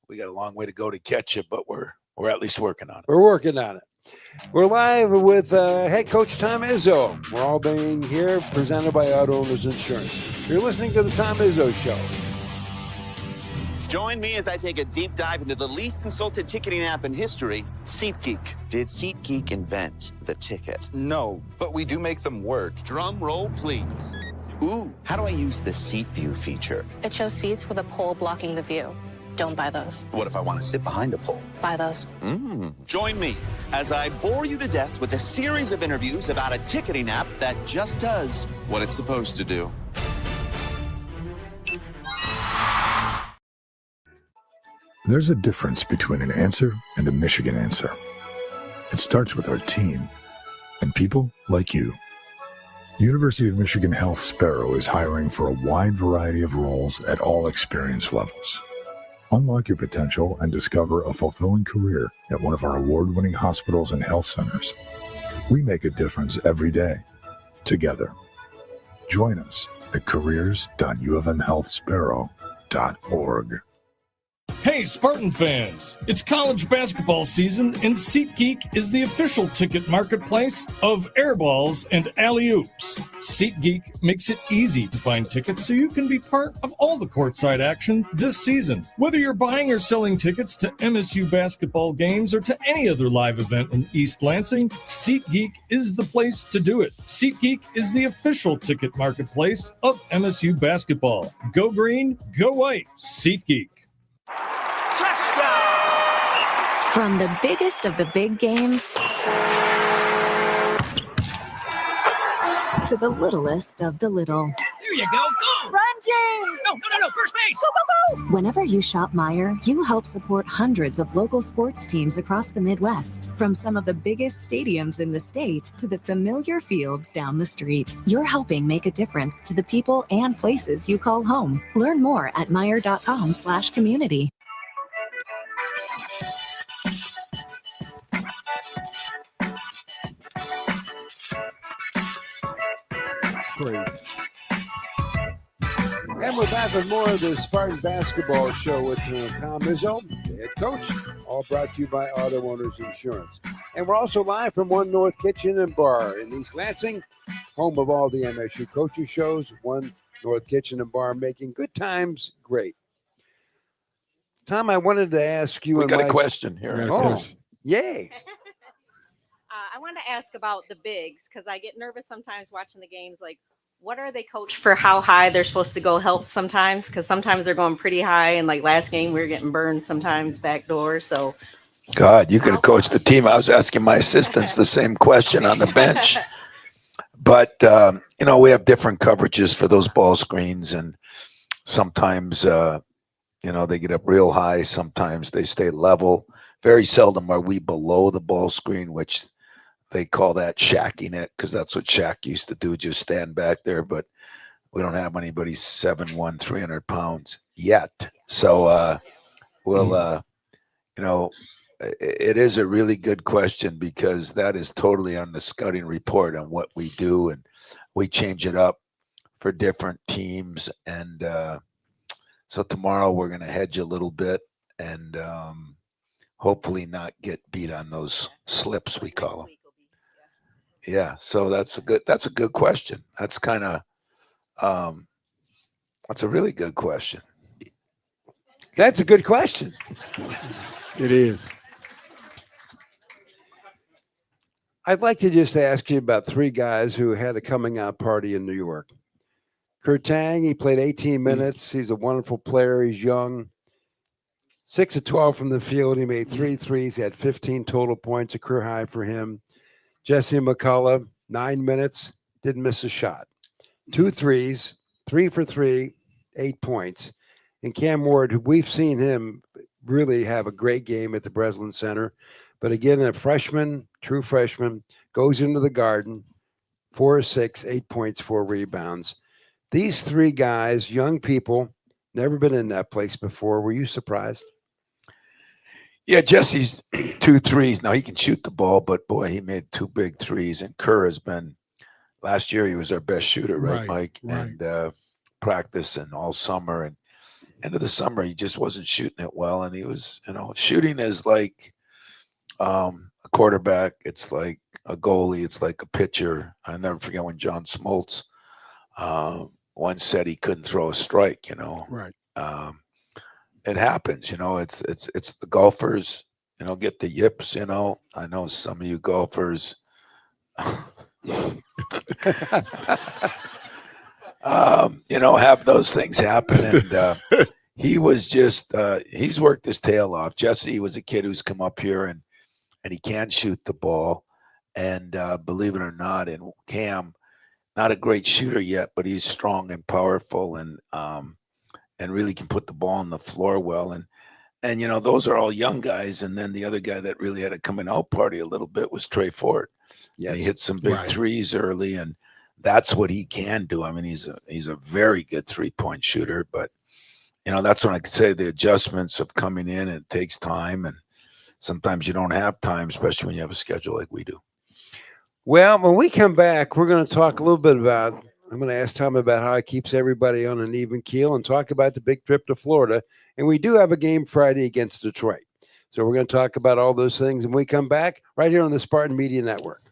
we got a long way to go to catch you, but we're at least working on it. We're working on it. We're live with head coach Tom Izzo. We're all being here presented by Auto Owners Insurance. You're listening to the Tom Izzo Show. Join me as I take a deep dive into the least insulted ticketing app in history, SeatGeek. Did SeatGeek invent the ticket? No, but we do make them work. Drum roll, please. Ooh, how do I use the seat view feature? It shows seats with a pole blocking the view. Don't buy those. What if I want to sit behind a pole? Buy those. Join me as I bore you to death with a series of interviews about a ticketing app that just does what it's supposed to do. There's a difference between an answer and a Michigan answer. It starts with our team and people like you. University of Michigan Health Sparrow is hiring for a wide variety of roles at all experience levels. Unlock your potential and discover a fulfilling career at one of our award-winning hospitals and health centers. We make a difference every day, together. Join us at careers.ufmhealthsparrow.org. Hey, Spartan fans! It's college basketball season, and SeatGeek is the official ticket marketplace of airballs and alley-oops. SeatGeek makes it easy to find tickets so you can be part of all the courtside action this season. Whether you're buying or selling tickets to MSU basketball games or to any other live event in East Lansing, SeatGeek is the place to do it. SeatGeek is the official ticket marketplace of MSU basketball. Go green, go white. SeatGeek. From the biggest of the big games to the littlest of the little. There you go. Go! Run, James! No, first base! Go, go, go! Whenever you shop Meijer, you help support hundreds of local sports teams across the Midwest. From some of the biggest stadiums in the state to the familiar fields down the street. You're helping make a difference to the people and places you call home. Learn more at Meijer.com/community. Crazy. And we're back with more of the Spartan Basketball Show with Tom Izzo, the head coach, all brought to you by Auto Owners Insurance. And we're also live from One North Kitchen and Bar in East Lansing, home of all the MSU coaching shows. One North Kitchen and Bar, making good times great. Tom, I wanted to ask you. We got a question here. Oh, yay. I wanted to ask about the bigs because I get nervous sometimes watching the games. Like, what are they coached for? How high they're supposed to go help sometimes? Because sometimes they're going pretty high, and like last game we were getting burned sometimes backdoor. So, God, you could have coached the team. I was asking my assistants the same question on the bench. But we have different coverages for those ball screens, and sometimes They get up real high. Sometimes they stay level. Very seldom are we below the ball screen, which they call that shacking it, because that's what Shaq used to do, just stand back there. But we don't have anybody 7'1", 300 pounds yet. So it is a really good question, because that is totally on the scouting report on what we do, and we change it up for different teams. And so tomorrow we're going to hedge a little bit and hopefully not get beat on those slips, we call them. Yeah, so that's a good question. That's kind of that's a really good question. That's a good question. It is. I'd like to just ask you about three guys who had a coming out party in New York. Kurt Tang, he played 18 minutes. He's a wonderful player. He's young. 6 of 12 from the field. He made 3 threes. He had 15 total points, a career high for him. Jesse McCullough, 9 minutes, didn't miss a shot. 2 threes, 3 for 3, 8 points. And Cam Ward, who we've seen him really have a great game at the Breslin Center. But again, a freshman, true freshman, goes into the Garden, 4 or 6, 8 points, 4 rebounds. These three guys, young people, never been in that place before. Were you surprised? Yeah, Jesse's 2 threes. Now he can shoot the ball, but boy, he made 2 big threes. And Kerr has been, last year he was our best shooter, right, Mike? Right. And practice and all summer. And end of the summer, he just wasn't shooting it well. And he was, shooting is like a quarterback. It's like a goalie. It's like a pitcher. I never forget when John Smoltz once said he couldn't throw a strike, Right. It happens, it's the golfers, get the yips, I know some of you golfers have those things happen. And he was just he's worked his tail off. Jesse was a kid who's come up here and he can shoot the ball. And believe it or not, and Cam, not a great shooter yet, but he's strong and powerful and really can put the ball on the floor well. And those are all young guys. And then the other guy that really had a coming out party a little bit was Trey Ford. Yeah, he hit some big threes early, and that's what he can do. I mean, he's a very good 3-point shooter. But that's when I could say the adjustments of coming in. It takes time, and sometimes you don't have time, especially when you have a schedule like we do. Well, when we come back, we're going to talk a little bit about, I'm going to ask Tom about how he keeps everybody on an even keel and talk about the big trip to Florida. And we do have a game Friday against Detroit. So we're going to talk about all those things when we come back right here on the Spartan Media Network.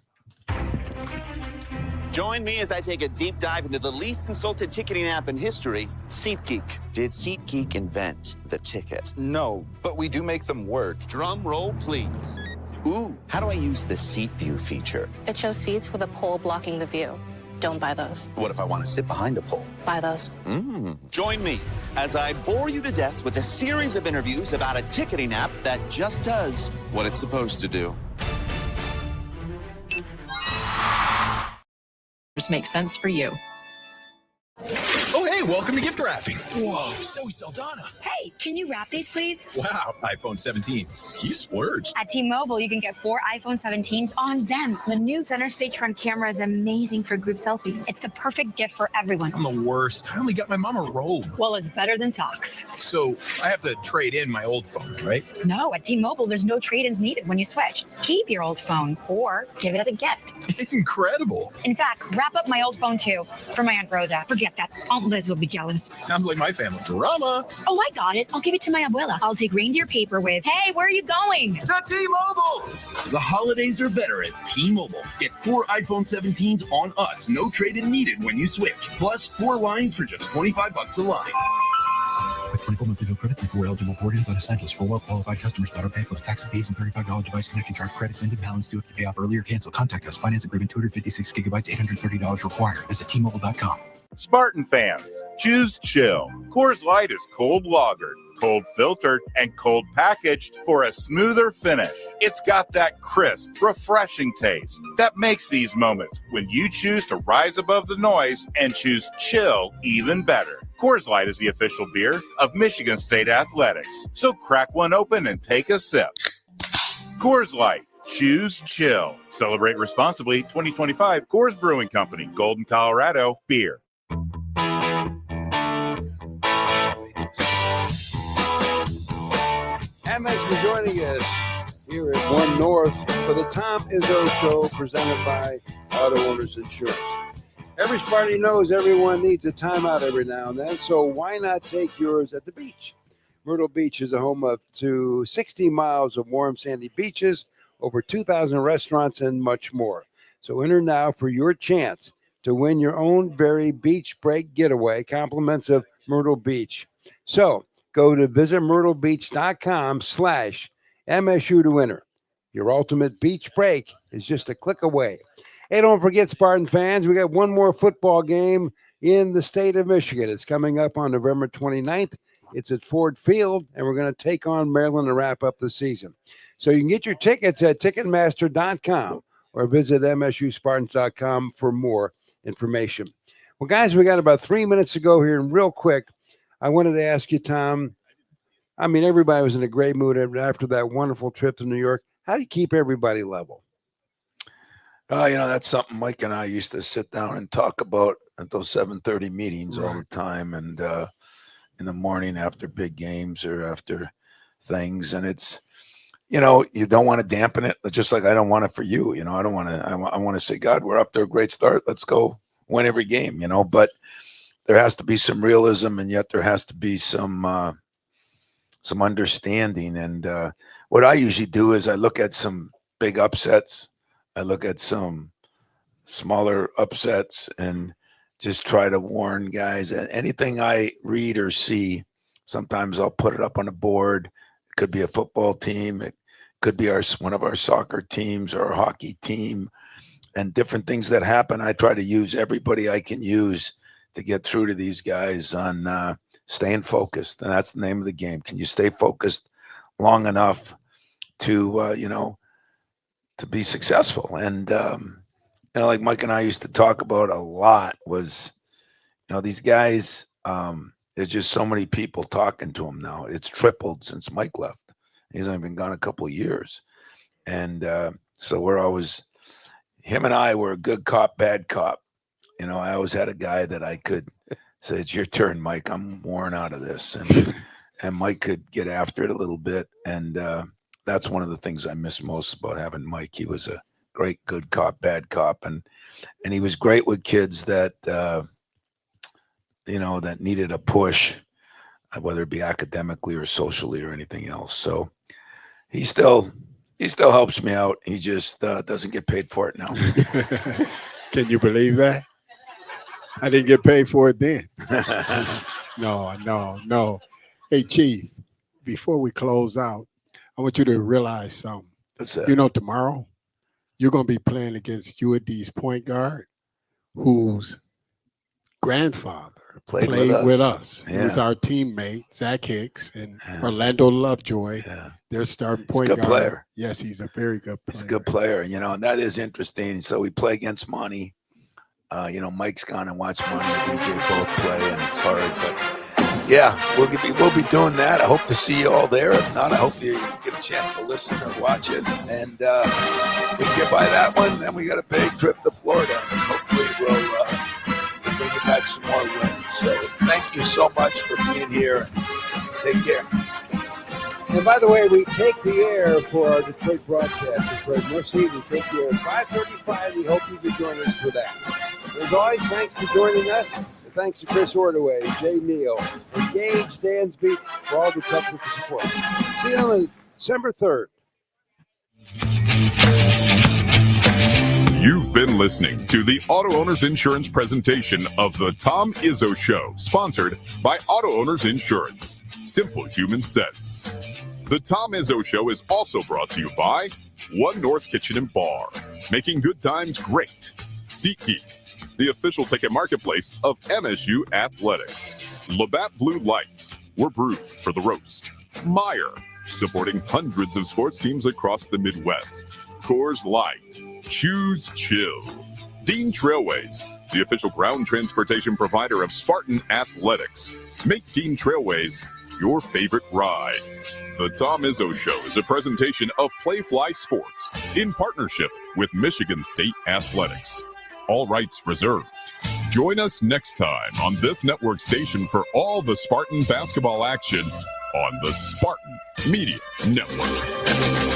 Join me as I take a deep dive into the least consulted ticketing app in history, SeatGeek. Did SeatGeek invent the ticket? No, but we do make them work. Drum roll, please. Ooh, how do I use the seat view feature? It shows seats with a pole blocking the view. Don't buy those. What if I want to sit behind a pole? Buy those. Join me as I bore you to death with a series of interviews about a ticketing app that just does what it's supposed to do. This makes sense for you. Oh, hey, welcome to gift wrapping. Whoa, Zoe Saldana. Hey, can you wrap these, please? Wow, iPhone 17s. You splurged. At T-Mobile, you can get 4 iPhone 17s on them. The new center stage front camera is amazing for group selfies. It's the perfect gift for everyone. I'm the worst. I only got my mom a robe. Well, it's better than socks. So I have to trade in my old phone, right? No, at T-Mobile, there's no trade-ins needed when you switch. Keep your old phone or give it as a gift. Incredible. In fact, wrap up my old phone too for my Aunt Rosa. Forget that. Aunt Liz will be jealous. Sounds like my family. Drama. Oh, I got it. I'll give it to my abuela. I'll take reindeer paper with, hey, where are you going? To T-Mobile. The holidays are better at T-Mobile. Get 4 iPhone 17s on us. No trade-in needed when you switch. Plus 4 lines for just $25 a line. With 24 monthly bill credits and 4 eligible board-ins on essentials for well-qualified customers. Auto pay plus taxes, fees, and $35 device connection charge credits. Ended balance due if you pay off earlier. Cancel. Contact us. Finance agreement 256 gigabytes, $830 required. Visit T-Mobile.com. Spartan fans, choose chill. Coors Light is cold lagered, cold filtered, and cold packaged for a smoother finish. It's got that crisp, refreshing taste that makes these moments when you choose to rise above the noise and choose chill even better. Coors Light is the official beer of Michigan State Athletics. So crack one open and take a sip. Coors Light. Choose chill. Celebrate responsibly. 2025 Coors Brewing Company, Golden, Colorado. Beer. And thanks for joining us here at One North for the Tom Izzo Show presented by Auto Owners Insurance. Every Sparty knows everyone needs a timeout every now and then, so why not take yours at the beach? Myrtle Beach is a home of to 60 miles of warm sandy beaches, over 2,000 restaurants, and much more. So enter now for your chance to win your own very beach break getaway, compliments of Myrtle Beach. So go to visitmyrtlebeach.com/MSU to enter. Your ultimate beach break is just a click away. Hey, don't forget, Spartan fans, we got one more football game in the state of Michigan. It's coming up on November 29th. It's at Ford Field, and we're going to take on Maryland to wrap up the season. So you can get your tickets at Ticketmaster.com or visit MSUSpartans.com for more information. Well, guys, we got about 3 minutes to go here, and real quick, I wanted to ask you, Tom, I mean, everybody was in a great mood after that wonderful trip to New York. How do you keep everybody level? That's something Mike and I used to sit down and talk about at those 7:30 meetings all the time, and in the morning after big games or after things. And it's, you don't want to dampen it, just like I don't want it for you. I don't want to. I want to say, God, we're up to a great start. Let's go win every game. But there has to be some realism, and yet there has to be some understanding. And what I usually do is I look at some big upsets. I look at some smaller upsets and just try to warn guys. Anything I read or see, sometimes I'll put it up on a board. It could be a football team. It could be one of our soccer teams or our hockey team, and different things that happen. I try to use everybody I can use to get through to these guys on staying focused. And that's the name of the game. Can you stay focused long enough to, to be successful? And, like Mike and I used to talk about a lot was, these guys, there's just so many people talking to them now. It's tripled since Mike left. He's only been gone a couple of years. And so we're always, him and I were a good cop, bad cop. I always had a guy that I could say, it's your turn, Mike. I'm worn out of this. And Mike could get after it a little bit. And that's one of the things I miss most about having Mike. He was a great good cop, bad cop. And he was great with kids that, that needed a push, whether it be academically or socially or anything else. So he still helps me out. He just doesn't get paid for it now. Can you believe that? I didn't get paid for it then. No. Hey, Chief, before we close out, I want you to realize something. What's that? Tomorrow you're going to be playing against UAD's point guard, whose grandfather played with us. Yeah. He was our teammate, Zach Hicks, and Orlando Lovejoy. Yeah. Their starting point guard. Good player. Yes, he's a very good player. He's a good player, and that is interesting. So we play against Monty. Mike's gone and watched Monty and DJ both play, and it's hard. But yeah, we'll be doing that. I hope to see you all there. If not, I hope you get a chance to listen or watch it. And we get by that one, then we got a big trip to Florida. And hopefully we'll bring you back some more wins. So thank you so much for being here. Take care. And by the way, we take the air for our Detroit broadcast. Detroit Mercy, we take the air at 5:35. We hope you can join us for that. As always, thanks for joining us. And thanks to Chris Ordaway, Jay Neal, and Gage Dansby for all the technical support. See you on December 3rd. You've been listening to the Auto Owners Insurance presentation of the Tom Izzo Show, sponsored by Auto Owners Insurance. Simple human sense. The Tom Izzo Show is also brought to you by One North Kitchen and Bar, making good times great. SeatGeek, the official ticket marketplace of MSU Athletics. Labatt Blue Light, we're brewed for the roast. Meyer, supporting hundreds of sports teams across the Midwest. Coors Light, choose chill. Dean Trailways, the official ground transportation provider of Spartan Athletics. Make Dean Trailways your favorite ride. The Tom Izzo Show is a presentation of Playfly Sports in partnership with Michigan State Athletics. All rights reserved. Join us next time on this network station for all the Spartan basketball action on the Spartan Media Network.